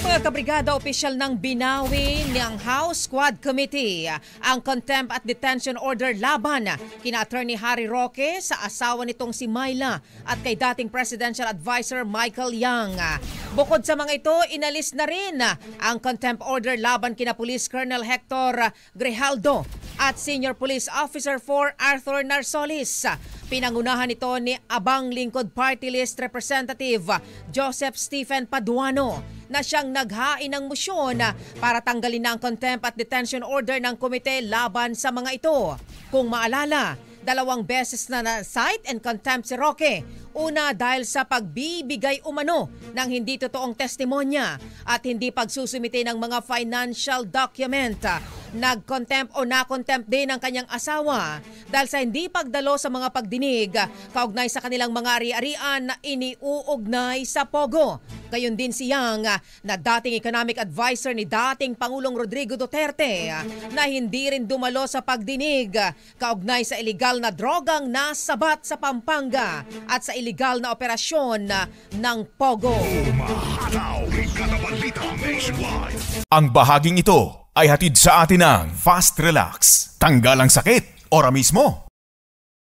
Mga kabrigada, opisyal ng binawi ng House Squad Committee ang contempt at detention order laban kina Attorney Harry Roque sa asawa nitong si Myla at kay dating Presidential Advisor Michael Yang. Bukod sa mga ito, inalis na rin ang contempt order laban kina Police Colonel Hector Grijaldo at Senior Police Officer 4 Arthur Narsolis. Pinangunahan ito ni Abang Lingkod Party List Representative Joseph Stephen Paduano na siyang naghain ng motion para tanggalin na ang contempt at detention order ng komite laban sa mga ito. Kung maalala, 2 beses na na-cite and contempt si Roque. Una dahil sa pagbibigay umano ng hindi totoong testimonya at hindi pagsusumite ng mga financial document. Nag-contempt o na-contempt din ang kanyang asawa dahil sa hindi pagdalo sa mga pagdinig kaugnay sa kanilang mga ari-arian na iniuugnay sa Pogo. Gayon din si Yang na dating economic advisor ni dating Pangulong Rodrigo Duterte na hindi rin dumalo sa pagdinig kaugnay sa iligal na drogang nasabat sa Pampanga at sa iligal na operasyon ng Pogo. Ang bahaging ito ay hatid sa atin ng Fast Relax. Tanggal ang sakit, ora mismo.